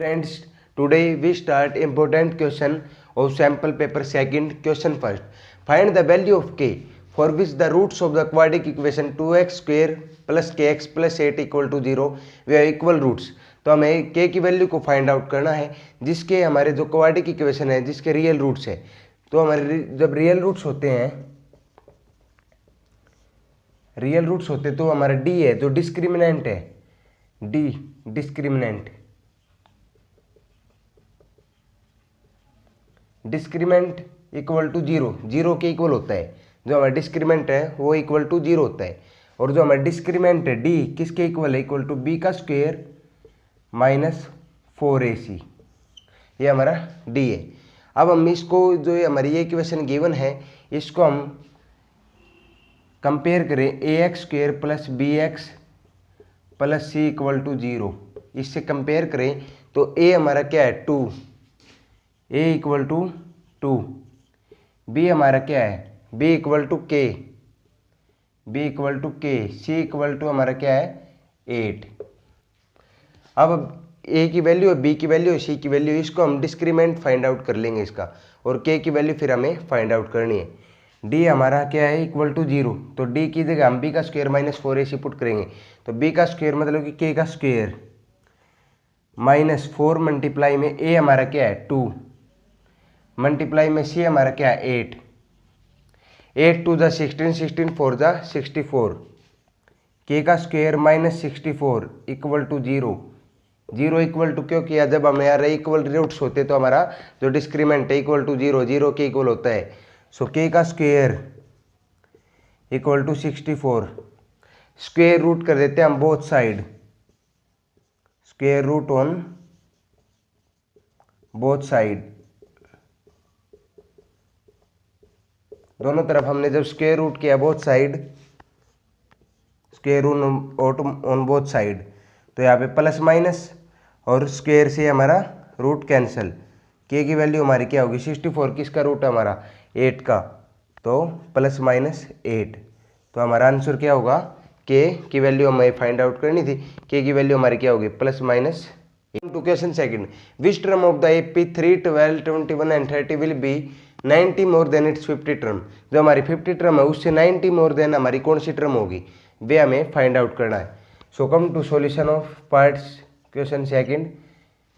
Friends, today we start important question of sample paper second. Question first. Find the value of k for which the roots of the quadratic equation 2x square plus kx plus 8 equal to 0 वे equal roots. तो हमें k की value को find out करना है जिसके हमारे जो क्वाड्रेटिक इक्वेशन है जिसके रियल रूट्स है। तो हमारे जब रियल रूट्स होते हैं तो हमारा d है जो डिस्क्रिमिनेंट है, d discriminant equal to zero के इक्वल होता है। जो हमारा डिस्क्रीमेंट है वो इक्वल टू 0 होता है और जो हमारा डिस्क्रीमेंट है डी किसके इक्वल है, इक्वल टू बी का स्क्वायर माइनस 4ac, ये हमारा डी है। अब हम इसको जो हमारी ये इक्वेशन गिवन है इसको हम कंपेयर करें ax square plus bx plus c equal to 0, इससे कंपेयर करें तो a हमारा क्या है 2, a इक्वल टू 2, b हमारा क्या है b equal to k, c equal to हमारा क्या है 8। अब a की वैल्यू है, b की वैल्यू है, c की वैल्यू, इसको हम डिस्क्रीमेंट फाइंड आउट कर लेंगे इसका, और k की वैल्यू फिर हमें फाइंड आउट करनी है। d हमारा क्या है इक्वल टू 0, तो d की जगह हम b का स्क्वायर माइनस 4ac पुट करेंगे। तो b का स्क्वायर मतलब कि k का स्क्वायर माइनस 4 मल्टीप्लाई में a हमारा क्या है 2 मल्टीप्लाई में c हमारा क्या है 8, 8 टू ज़ा 16, 16 4 ज़ा 64, k का square minus 64 equal to 0 equal to क्यों किया, जब हमारे इक्वल रूट्स होते तो हमारा जो डिस्क्रीमेंट है इक्वल टू 0 के इक्वल होता है। सो k का square equal to 64, square root कर देते हैं हम both side, square root on both side, दोनों तरफ हमने जब स्क्वायर रूट किया both side, square root on both side, तो यहाँ पे प्लस माइनस और स्क्वायर से हमारा रूट कैंसिल, k की वैल्यू हमारी क्या होगी 64, किसका रूट है हमारा 8 का, तो प्लस माइनस 8। तो हमारा आंसर क्या होगा, k की वैल्यू हमें फाइंड आउट करनी थी, k की वैल्यू हमारी क्या होगी plus minus. To question second, which term of the AP 3, 12, 21 and 30 will be 90 more than it's 50 term. जो हमारी 50 टर्म है उससे 90 मोर देन हमारी कौन सी टर्म होगी, वे हमें फाइंड आउट करना है। So come to solution of parts question second.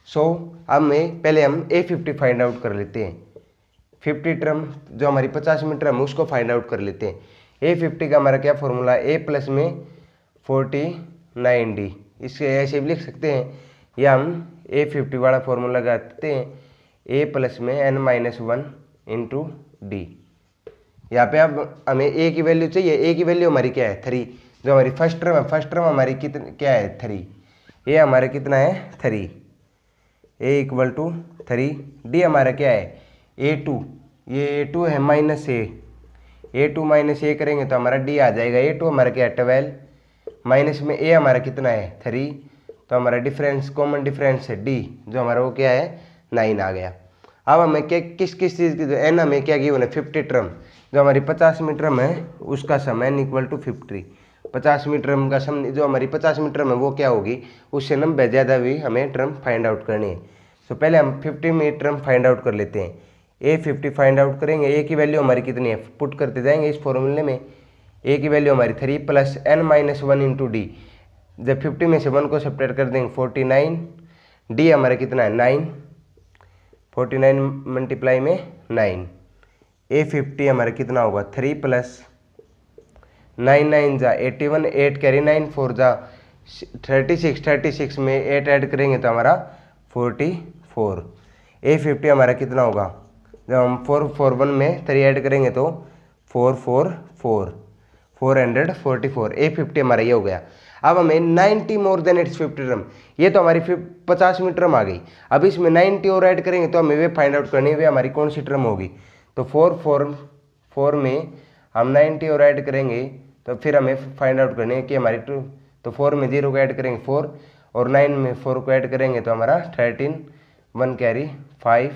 So पहले हम A50 फाइंड आउट कर लेते हैं, 50 टर्म जो हमारी 50 में टर्म उसको फाइंड आउट कर लेते हैं। A50 का हमारा क्या फॉर्मूला है, a प्लस में 49d, इससे ऐसे भी लिख सकते हैं, या हम A50 वाला फॉर्मूला लगाते हैं a प्लस में n माइनस 1 इंटू डी। यहाँ पे अब हमें a की वैल्यू चाहिए, a की वैल्यू हमारी क्या है 3, जो हमारी फर्स्ट टर्म है, फर्स्ट टर्म हमारी क्या है 3, a हमारा कितना है 3, a इक्वल टू 3, d हमारा क्या है a2, ये a2 है माइनस a2 माइनस a करेंगे तो हमारा d आ जाएगा, a2 हमारा क्या है 12, माइनस में a हमारा कितना है 3, तो हमारा डिफरेंस कॉमन डिफरेंस है d, जो हमारा वो क्या है 9 आ गया। अब हमें क्या किस चीज़ की n हमें क्या गिवन है 50 टर्म, जो हमारी 50 में टर्म है उसका सम n इक्वल टू 50, 50 में टर्म का सम, जो हमारी 50 में टर्म है वो क्या होगी, उससे 90 ज़्यादा भी हमें टर्म फाइंड आउट करनी है। तो पहले हम 50 में टर्म फाइंड आउट कर लेते हैं, A50 फाइंड आउट करेंगे, a की वैल्यू हमारी कितनी है पुट करते जाएंगे इस फॉर्मूले में, a की वैल्यू हमारी 3 plus n minus 1 into D, जब 50 में से 1 को सेपरेट कर देंगे 49, d हमारा कितना है 9, 49 मल्टीप्लाई में 9, A50 हमारा कितना होगा 3 प्लस 9 9 जा 81, 8 कैरी 9 4 जा 36, 36 में 8 ऐड करेंगे तो हमारा 44, A50 हमारा कितना होगा, जब हम 441 में 3 ऐड करेंगे तो 444, 444, A50 हमारा ये हो गया। अब हमें 90 मोर देन इट्स 50 टर्म, ये तो हमारी 50 में टर्म आ गई, अब इसमें 90 और ऐड करेंगे तो हमें वे फाइंड आउट करनी है वे हमारी कौन सी टर्म होगी। तो 444 में हम 90 और ऐड करेंगे तो फिर हमें फाइंड आउट करनी है कि हमारी तो 4 में 0 को ऐड करेंगे 4 और 9 में 4 को ऐड करेंगे तो हमारा 13, 1 कैरी 5,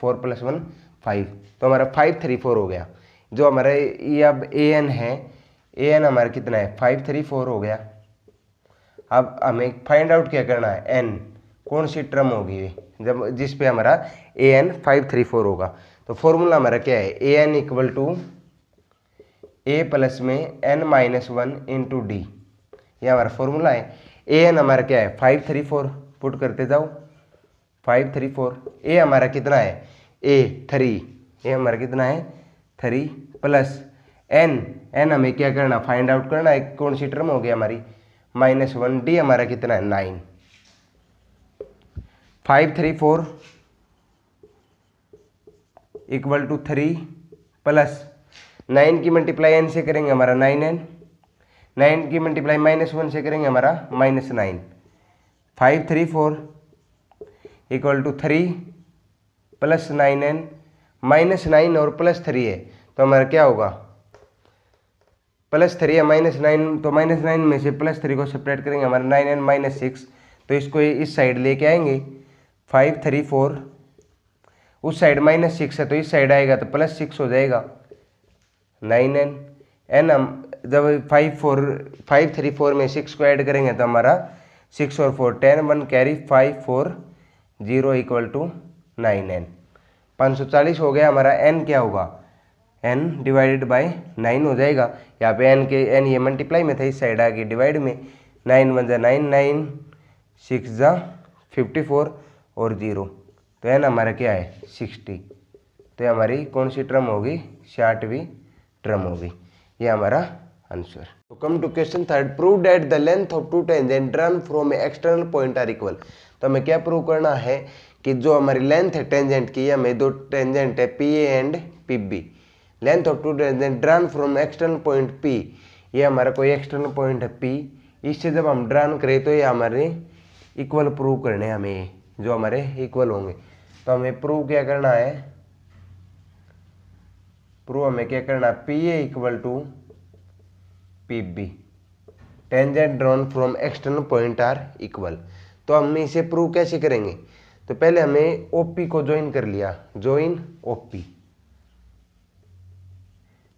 4 प्लस 1 5, तो हमारा 534 हो गया। जो हमारा ये अब an है, an हमारा कितना है 534 हो गया। अब हमें फाइंड आउट क्या करना है n, कौन सी टर्म होगी ये, जब जिस पे हमारा an 534 होगा। तो फॉर्मूला हमारा क्या है, an equal to a plus में n-1 इंटू डी, ये हमारा फॉर्मूला है। an हमारा क्या है 534, पुट करते जाओ 534। a हमारा कितना है a हमारा कितना है 3 प्लस n हमें क्या करना, फाइंड आउट करना है कौन सी टर्म हो गई हमारी -1, डी हमारा कितना है 9। 534 इक्वल टू 3 प्लस 9 की मल्टीप्लाई n से करेंगे हमारा 9n, 9 की मल्टीप्लाई -1 से करेंगे हमारा -9। 534 इक्वल टू 3 प्लस 9n, -9 और +3 है तो हमारा क्या होगा +3 है -9, तो -9 में से +3 को सेपरेट करेंगे हमारा 9n -6, तो इसको इस साइड लेके आएंगे। 534 उस साइड -6 है तो इस साइड आएगा तो +6 हो जाएगा 9n। n हम जब 534 में 6 को ऐड करेंगे तो हमारा 6 और 4 10, 1 कैरी 540 इक्वल टू 9n। 540 हो गया हमारा, n क्या होगा n डिवाइडेड बाय 9 हो जाएगा। यहाँ पे n ये मल्टीप्लाई में था, इस साइड आ गई डिवाइड में। 9 1 जा 9, 9 6 जा 54 और 0, तो n हमारा क्या है 60। तो ये हमारी कौन सी टर्म होगी, 60वीं टर्म होगी, ये हमारा आंसर। तो come to question third, prove that the length of two tangent drawn from external point are equal. तो हमें क्या प्रूव करना है कि जो हमारी लेंथ है टेंजेंट की, हमें दो टेंजेंट है P A and P B, length of two tangent drawn from external point P, ये हमारा कोई एक्सटर्नल पॉइंट है पी, इससे जब हम ड्रन करें तो ये हमारे इक्वल प्रूव करने हैं हमें, जो हमारे इक्वल होंगे। तो हमें प्रूव क्या करना है, प्रूव हमें क्या करना है, P A equal to P B, tangent drawn from external point are equal. तो हम इसे प्रूव कैसे करेंगे, तो पहले हमें ओपी को ज्वाइन कर लिया, join OP,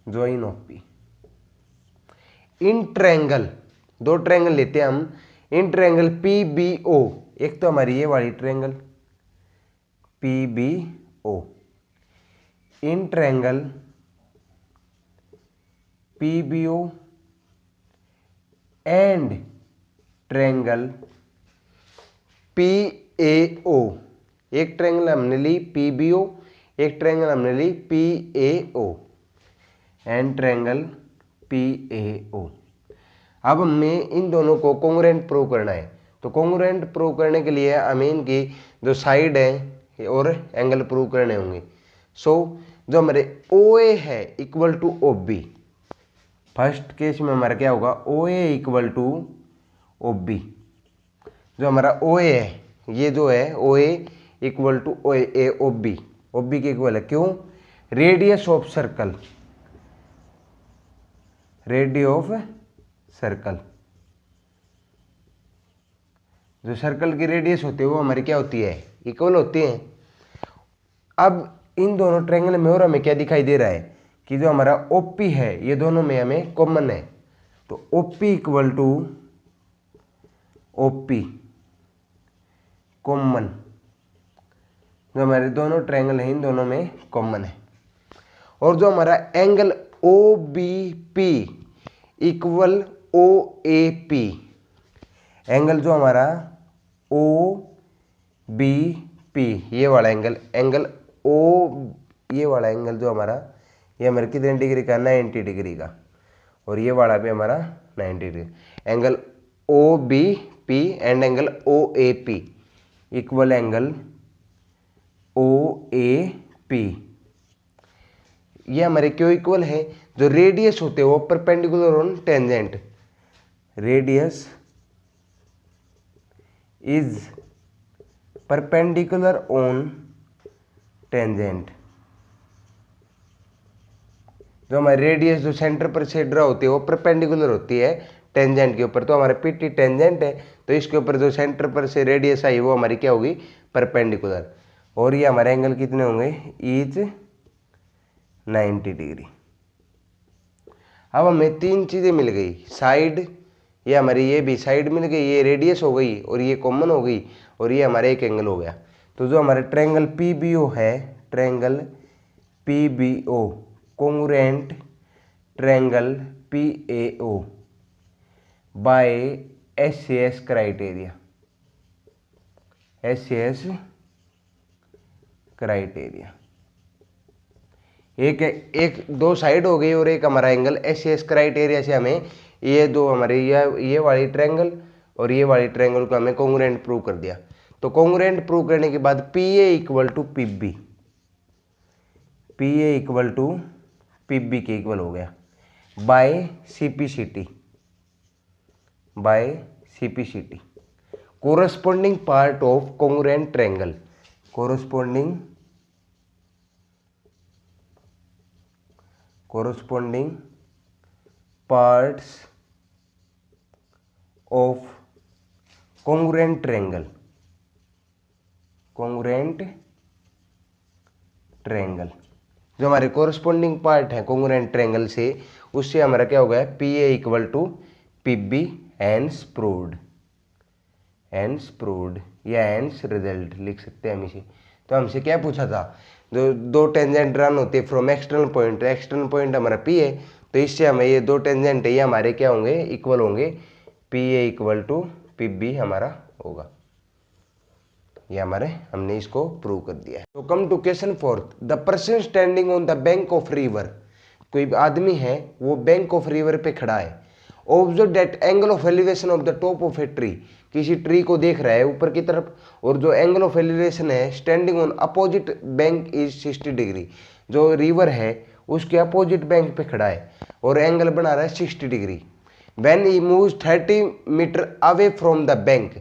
join OP. In triangle, दो ट्रायंगल लेते हैं हम, in triangle P B O, एक तो हमारी ये वाली triangle P B O, in triangle P B O and triangle P A O, एक ट्रायंगल हमने ली पी बी ओ, एक ट्रायंगल हमने ली P A O, and triangle P A O. अब हमें इन दोनों को कॉन्ग्रुएंट प्रूव करना है। तो कॉन्ग्रुएंट प्रूव करने के लिए हमें इनकी जो साइड है और एंगल प्रूव करने होंगे। सो जो हमारे ओ ए है equal to O B, first case में हमारा क्या होगा, O A equal to O B. जो हमारा ओ ए है, ये जो है O A equal to O A O B, O B के इक्वल है। क्यों, radius of circle, radius of circle, जो सर्कल की रेडियस होती है वो हमारी क्या होती है, इक्वल होती है। अब इन दोनों ट्रायंगल में और हमें क्या दिखाई दे रहा है कि जो हमारा ओपी है ये दोनों में हमें कॉमन है। तो OP equal to OP common, जो हमारे दोनों ट्रायंगल हैं इन दोनों में कॉमन है। और जो हमारा angle O B P equal O A P, angle जो हमारा ओ बी पी ये वाला एंगल, एंगल ओ ये वाला एंगल जो हमारा, ये हमारे कितने डिग्री का, 90 डिग्री का, और ये वाला भी हमारा 90 degree. Angle O B P and angle O A P equal angle O A P, ये हमारे क्यों इक्वल है, जो रेडियस होते हैं वो perpendicular on tangent, radius is perpendicular on tangent. जो हमारी रेडियस जो सेंटर पर से ड्रा होती है वो परपेंडिकुलर होती है टेंजेंट के ऊपर। तो हमारे पीटी टेंजेंट है, तो इसके ऊपर जो सेंटर पर से रेडियस आई वो हमारी क्या होगी, परपेंडिकुलर। और ये हमारे एंगल कितने होंगे, इज 90 डिग्री। अब हमें तीन चीजें मिल गई, साइड, ये हमारी ये भी साइड मिल गई, ये रेडियस हो गई और ये कॉमन हो गई और ये हमारा एक एंगल हो गया। तो जो हमारे ट्रायंगल पीबीओ है, triangle PBO congruent triangle PAO by SCS criteria, SCS criteria. एक दो साइड हो गई और एक हमारा एंगल, एससीएस क्राइटेरिया से हमें ये दो हमारे ये वाली ट्रायंगल और ये वाली ट्रायंगल को हमें कोंग्रुएंट प्रूव कर दिया। तो कोंग्रुएंट प्रूव करने के बाद PA equal to PB, PA equal to PB के इक्वल हो गया by CPCT, by CPCT corresponding part of congruent triangle, corresponding parts of congruent triangle, congruent triangle जो हमारे कोरस्पॉन्डिंग पार्ट है congruent triangle से, उससे हमारा क्या हो गया P A equal to P B, hence proved, hence proved या हैंस रिजल्ट लिख सकते हैं हम इसे। तो हमसे क्या पूछा था, दो टेंजेंट रन होते from external point, external point हमारा पी है, तो इससे हमें ये दो टेंजेंट है ये हमारे क्या होंगे, इक्वल होंगे, P A equal to P B हमारा होगा, ये हमारे हमने इसको प्रूव कर दिया है। तो come to question fourth, the person standing on the bank of river, कोई आदमी है वो बैंक ऑफ रिवर पे खड़ा है, observe that angle of elevation of the top of a tree, किसी ट्री को देख रहा है ऊपर की तरफ, और जो एंगल ऑफ एलिवेशन है standing on opposite bank is 60 degree, जो रिवर है उसके अपोजिट बैंक पे खड़ा है और एंगल बना रहा है 60 degree. When he moves 30 metre away from the bank,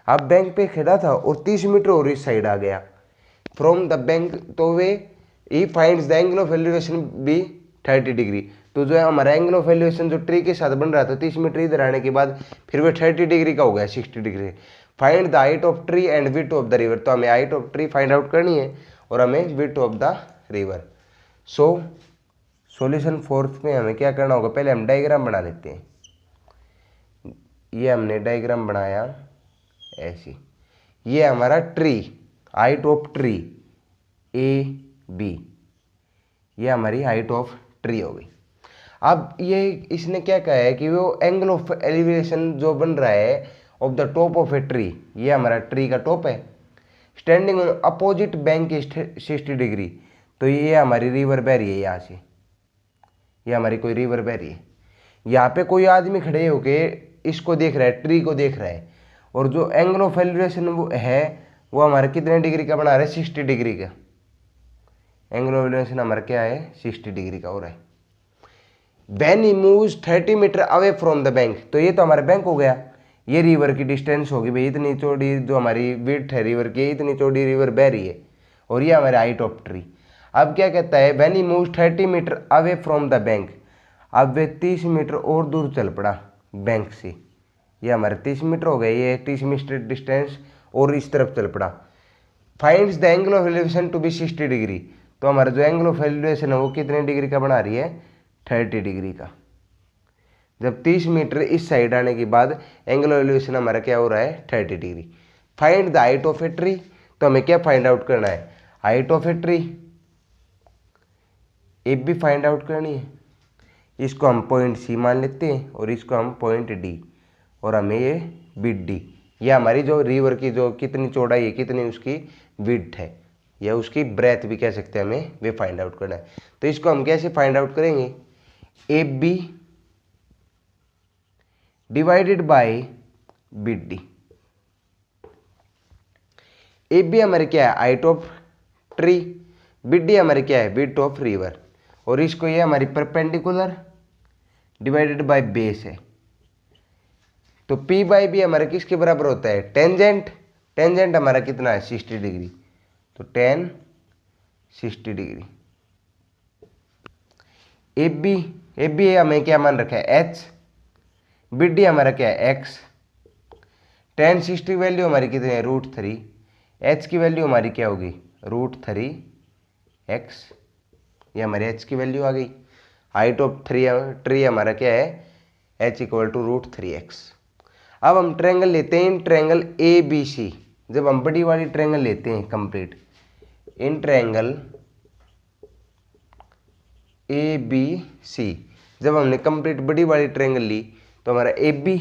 अब बैंक पे खड़ा था और 30 मीटर और इस साइड आ गया फ्रॉम द बैंक, तो वे he finds the angle of elevation be 30 degree. तो जो है हमारा एंगल ऑफ एलिवेशन जो ट्री के साथ बन रहा था 30 मीटर इधर आने के बाद फिर वो 30 डिग्री का हो गया 60 degree. Find the height of tree and width of the river, तो हमें height of tree find out करनी है और हमें width of the river. So solution fourth में हमें क्या करना होगा, पहले हम डायग्राम बना लेते हैं। ये हमने डायग्राम बनाया ऐसी, ये हमारा tree, height of tree A B, ये हमारी हाइट ऑफ ट्री हो गई। अब ये इसने क्या कहा है कि वो एंगल ऑफ एलिवेशन जो बन रहा है of the top of a tree, ये हमारा ट्री का टॉप है, standing on opposite bank 60 degree, तो ये हमारी रिवर बह रही है यहाँ से, ये हमारी कोई रिवर बह रही है। यहाँ पे कोई आदमी खड़े होके इसको देख रहा है, ट्री को देख रहा है, और जो एंगल ऑफ एलिवेशन वो है वो हमारा कितने डिग्री का बना रहा है, 60 डिग्री का। एंगल ऑफ एलिवेशन हमारा क्या है, 60 डिग्री का हो रहा है। When he moves 30 metre away from the bank, तो ये तो हमारा बैंक हो गया, ये रिवर की डिस्टेंस होगी भाई, इतनी चौड़ी जो हमारी विड्थ है रिवर की, इतनी चौड़ी रिवर बह रही है, और ये हमारे हाइट ऑफ ट्री। अब क्या कहता है, when he moves 30 metre away from the bank, अब वे 30 मीटर और दूर चल पड़ा बैंक से, ये हमारे 30 मीटर हो गए, ये 30 मीटर डिस्टेंस और इस तरफ चल पड़ा। Finds the angle of elevation to be 60 degree, तो हमारा जो एंगल ऑफ एलिवेशन है वो कितने डिग्री का बना रही है, 30 डिग्री का। जब 30 मीटर इस साइड आने के बाद एंगल ऑफ एलिवेशन हमारा क्या हो रहा है, 30 degree. Find the height of a tree, तो हमें क्या फाइंड आउट करना है, हाइट ऑफ ए ट्री ए भी फाइंड आउट करनी है। इसको हम पॉइंट सी मान लेते हैं और इसको हम पॉइंट डी, और हमें ये विड्थ डी, ये हमारी जो रिवर की जो कितनी चौड़ाई है, कितनी उसकी विड्थ है, या उसकी ब्रेथ भी कह सकते हैं, हमें वे फाइंड आउट करना है। तो इसको हम कैसे फाइंड आउट करेंगे, A B divided by width D. A B हमारे क्या है, height of tree, width D हमारे क्या है, विड्थ ऑफ रिवर, और इसको ये हमारी परपेंडिकुलर डिवाइडेड बाय बेस है। तो P बाई बी हमारे किसके बराबर होता है, टेंजेंट, टेंजेंट हमारा कितना है, 60 डिग्री, तो टेन 60 डिग्री। ए बी हमें क्या मान रखा है, H, बी डी हमारा क्या है, X, टेन 60 वैल्यू हमारी कितनी है, √3, H की वैल्यू हमारी क्या होगी, √3x, ये हमारे H की वैल्यू आ गई। हाइट ऑफ ट्री हमारा क्या है, H इक्वल टू √3x। अब हम ट्रायंगल लेते हैं इन ट्रायंगल ए बी सी। जब हम बड़ी वाली ट्रायंगल लेते हैं complete in triangle A B C, जब हमने कंप्लीट बड़ी वाली ट्रायंगल ली तो हमारा ए बी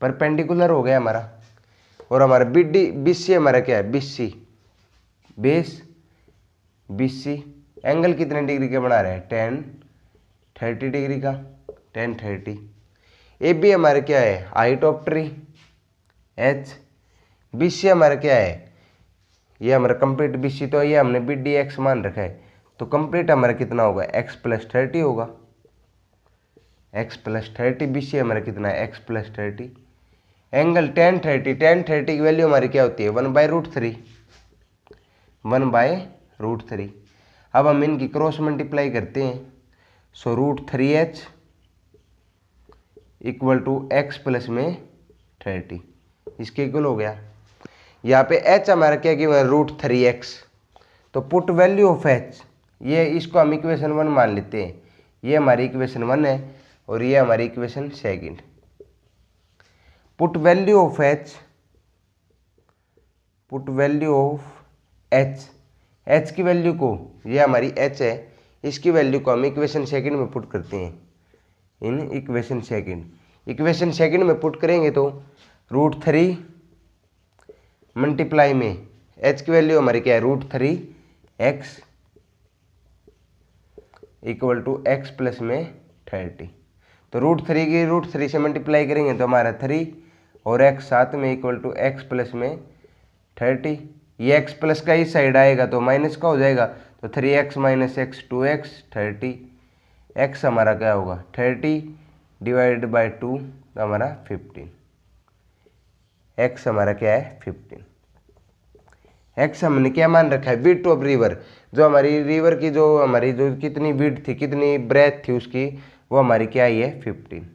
परपेंडिकुलर हो गया हमारा, और हमारा बी डी बी सी हमारा क्या है, B C base B C angle कितने डिग्री का बना रहे हैं, 10-30 डिग्री का, 10-30। ए बी हमारा क्या है, height of tree H. B C हमारा क्या है, ये हमारा कंप्लीट बी सी, तो ये हमने बी डी एक्स मान रखा है, तो कंप्लीट हमारा कितना होगा, x+30 होगा, x+30। बी सी हमारा कितना है, x+30। एंगल 10-30 की वैल्यू हमारी क्या होती है, 1/√3, 1/√3। अब हम इनकी क्रॉस मल्टीप्लाई करते हैं, सो √3h = x+30, इसके इक्वल हो गया। यहाँ पे h हमारा क्या किया, √3x, तो पुट वैल्यू ऑफ h, ये इसको हम इक्वेशन 1 मान लेते हैं, ये हमारी इक्वेशन 1 है और ये हमारी equation 2। Put value of h, put value of h की वैल्यू को, ये हमारी h है, इसकी वैल्यू को हम इक्वेशन 2 में पुट करते हैं, इन इक्वेशन 2। इक्वेशन 2 में पुट करेंगे तो √3 मल्टीप्लाई में h की वैल्यू हमारी क्या है, √3x = x+30। तो √3 की √3 से मल्टीप्लाई करेंगे तो हमारा 3 और x साथ में = x+30। ये x प्लस का इस साइड आएगा तो माइनस का हो जाएगा, तो 3x - x 2x 30। x हमारा क्या होगा, 30 / 2 तो हमारा 15। x हमारा क्या है, 15। x हमने क्या मान रखा है, विड्थ ऑफ रिवर, जो हमारी रिवर की जो हमारी जो कितनी विड्थ थी, कितनी ब्रेथ थी उसकी, वो हमारी क्या ही है, 15।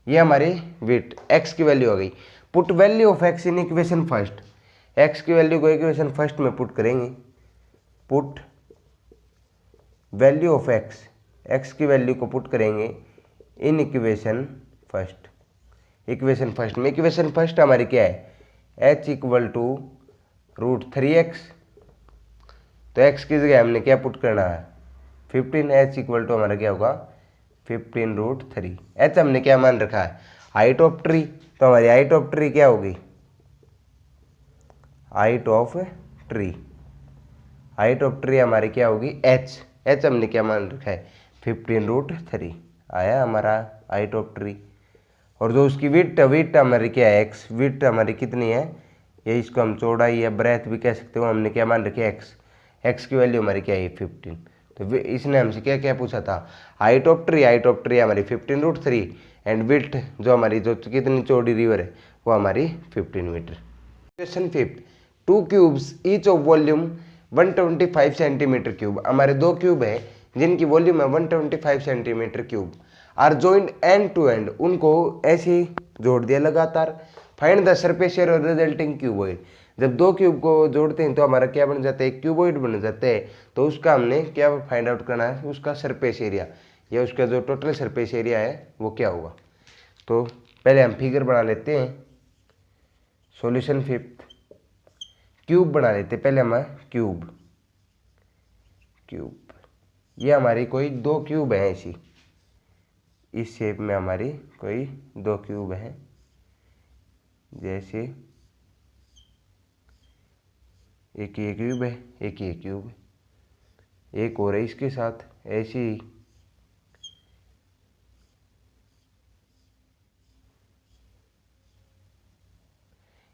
ये हमारी विड्थ x की वैल्यू हो गई। Put value of x in equation first, x की वैल्यू को इक्वेशन फर्स्ट में पुट करेंगे। पुट वैल्यू ऑफ x की वैल्यू को पुट करेंगे in equation first. Equation first में, इक्वेशन फर्स्ट हमारी क्या है, h = √3x, तो x की जगह हमने क्या पुट करना है, 15। h = हमारा क्या होगा, 15√3। h हमने क्या मान रखा है, हाइट ऑफ ट्री, तो हमारी हाइट ऑफ ट्री क्या होगी, height of tree, height of tree हमारी क्या होगी, h हमने क्या मान रखा है, 15√3 आया हमारा हाइट ऑफ ट्री। और जो उसकी विड्थ हमारी क्या है, x, विड्थ हमारी कितनी है, ये इसको हम चौड़ाई या ब्रेथ भी कह सकते हो, हमने क्या मान रखी है, x की वैल्यू हमारी क्या है, 15। तो इसने हमसे क्या क्या पूछा था, हाइट ऑफ ट्री हमारी 15√3 एंड विड्थ जो हमारी जो कितनी चौड़ी रिवर है वो हमारी 15 मीटर। Question 5, 2 cubes each of volume 125 centimetre cube, हमारे 2 क्यूब है जिनकी वॉल्यूम है 125 centimetre cube, are joined end to end, उनको ऐसे ही जोड़ दिया लगातार। Find the surface area resulting cuboid, जब 2 क्यूब को जोड़ते हैं तो हमारा क्या बन जाता है, क्यूबॉइड बन जाता है, तो उसका हमने क्या फाइंड आउट करना है, उसका सरफेस एरिया या उसका जो टोटल सरफेस एरिया है वो क्या होगा। तो पहले हम फिगर बना लेते हैं, सॉल्यूशन 5, क्यूब बना लेते हैं पहले हम, क्यूब ये हमारी कोई 2 क्यूब है ऐसी, इस शेप में हमारी कोई 2 क्यूब है, जैसे एक ये क्यूब है, एक ये क्यूब है, एक और है इसके साथ ऐसे ही,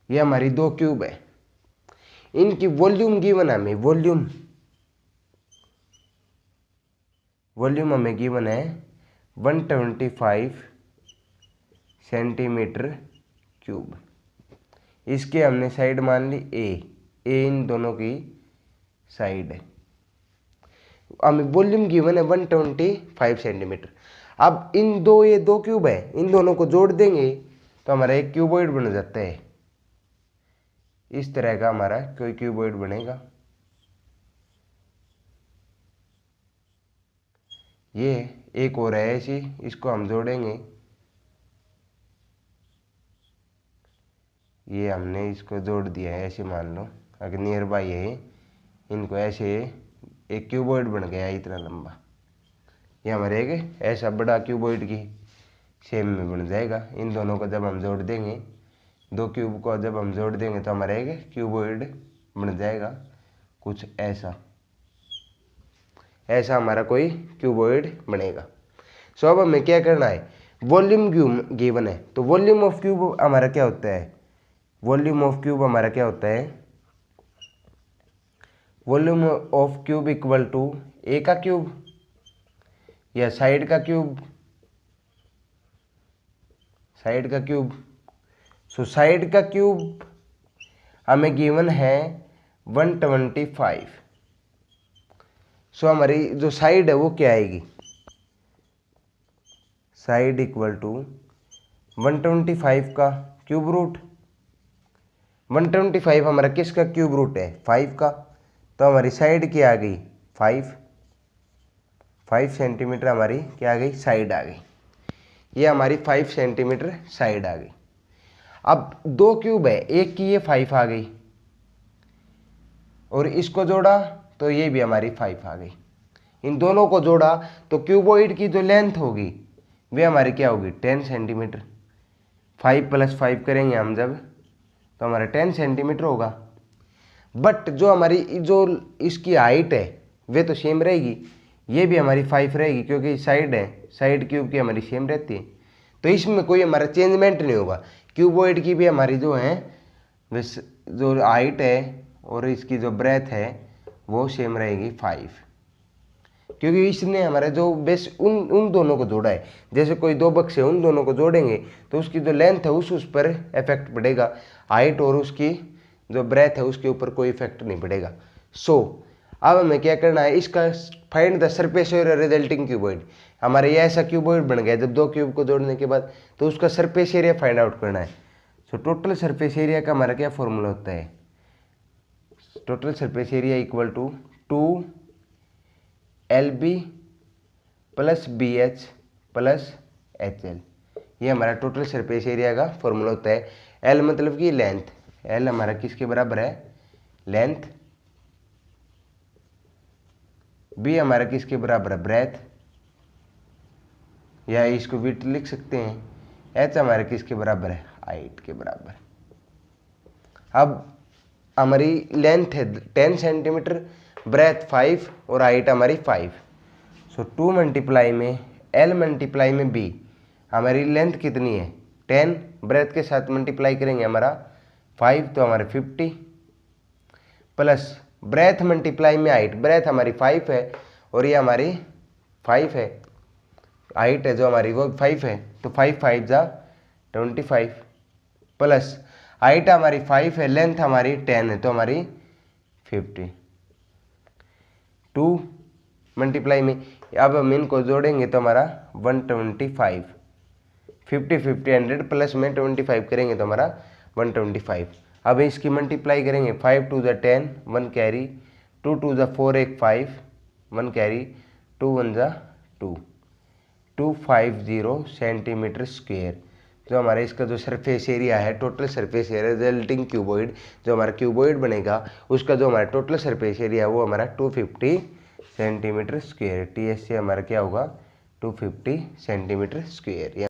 ये हमारी 2 क्यूब है। इनकी वॉल्यूम गिवन हमें, वॉल्यूम हमें गिवन है 125 सेंटीमीटर क्यूब। इसके हमने साइड मान ली ए इन दोनों की साइड है, हमें वॉल्यूम गिवन है 125 सेंटीमीटर। अब ये दो क्यूब है, इन दोनों को जोड़ देंगे तो हमारा एक क्यूबॉइड बन जाता है, इस तरह का हमारा कोई क्यूबॉइड बनेगा। ये एक और है ऐसी, इसको हम जोड़ेंगे ये हमने इसको जोड़ दिया है, ऐसे मान लो अगर नियर बाई है इनको, ऐसे एक क्यूबॉइड बन गया इतना लंबा। ये हमारे एक ऐसा बड़ा क्यूबॉइड की शेप में बन जाएगा। इन दोनों को जब हम जोड़ देंगे, दो क्यूब को जब हम जोड़ देंगे तो हमारा एक क्यूबॉइड बन जाएगा कुछ ऐसा। ऐसा हमारा कोई क्यूबॉइड बनेगा। सो अब हमें क्या करना है, वॉल्यूम गिवन है तो वॉल्यूम ऑफ क्यूब हमारा क्या होता है, वॉल्यूम ऑफ क्यूब हमारा क्या होता है, volume of cube equal to A का क्यूब या साइड का क्यूब, साइड का क्यूब। सो साइड का क्यूब हमें गिवन है 125। सो हमारी जो साइड है वो क्या आएगी, साइड इक्वल टू 125 का क्यूब रूट। 125 हमारा किसका क्यूब रूट है, 5 का। तो हमारी साइड क्या आ गई, 5 सेंटीमीटर हमारी क्या आ गई, साइड आ गई। ये हमारी 5 सेंटीमीटर साइड आ गई। अब दो क्यूब है, एक की ये 5 आ गई और इसको जोड़ा तो ये भी हमारी 5 आ गई। इन दोनों को जोड़ा तो क्यूबॉइड की जो लेंथ होगी वे हमारी क्या होगी, 10 सेंटीमीटर। 5 + 5 करेंगे हम जब तो हमारा 10 सेंटीमीटर होगा। बट जो हमारी जो इसकी हाइट है वे तो सेम रहेगी, ये भी हमारी 5 रहेगी क्योंकि साइड है, साइड क्यूब की हमारी सेम रहती है। तो इसमें कोई हमारा चेंजमेंट नहीं होगा। क्यूबॉइड की भी हमारी जो है जो हाइट है और इसकी जो ब्रेथ है वो सेम रहेगी 5, क्योंकि इसने हमारा जो बेस उन दोनों को जोड़ा है। जैसे कोई दो बक्स है, उन दोनों को जोड़ेंगे तो उसकी जो लेंथ है उस पर इफेक्ट पड़ेगा, हाइट और उसकी जो ब्रेथ है उसके ऊपर कोई इफेक्ट नहीं पड़ेगा। सो अब हमें क्या करना है, इसका find the surface area resulting cuboid. हमारे ये ऐसा क्यूबॉइड बन गया जब दो क्यूब को जोड़ने के बाद, तो उसका सरफेस एरिया फाइंड आउट करना है। सो टोटल सरफेस एरिया का हमारा क्या फॉर्मूला होता है, total surface area equal to 2LB + BH + HL। ये हमारा टोटल सरफेस एरिया का फॉर्मूला होता है। L मतलब कि लेंथ, L हमारा किसके बराबर है, लेंथ। B हमारा किसके बराबर है, ब्रेथ, या इसको विड्थ लिख सकते हैं। H हमारे किसके बराबर है, हाइट के बराबर। अब हमारी लेंथ है 10 सेंटीमीटर, ब्रेथ 5 और हाइट हमारी 5। सो 2 मल्टीप्लाई में L मल्टीप्लाई में B, हमारी लेंथ कितनी है 10, ब्रेथ के साथ मल्टीप्लाई करेंगे हमारा 5 तो हमारे 50, प्लस ब्रेथ मल्टीप्लाई में हाइट, ब्रेथ हमारी 5 है और ये हमारी 5 है, हाइट है जो हमारी वो 5 है, तो 5 5 जा 25, प्लस हाइट हमारी 5 है, लेंथ हमारी 10 है तो हमारी 50। 2 मल्टीप्लाई में अब हम इनको जोड़ेंगे तो हमारा 125, 50 50 100 प्लस में 25 करेंगे तो हमारा 125। अब इसकी मल्टीप्लाई करेंगे, 5 2 ज़ा 10, 1 कैरी, 2 2 ज़ा 4 1 5, 1 कैरी, 2 1 ज़ा 2, 250 सेंटीमीटर स्क्वेयर। जो हमारा इसका जो सरफेस एरिया है, total surface area resulting cuboid, जो हमारा क्यूबॉइड बनेगा उसका जो हमारा टोटल सरफेस एरिया है वो हमारा 250 सेंटीमीटर स्क्वेयर। TS से हमारा क्या होगा, 250 सेंटीमीटर स्क्वेयर।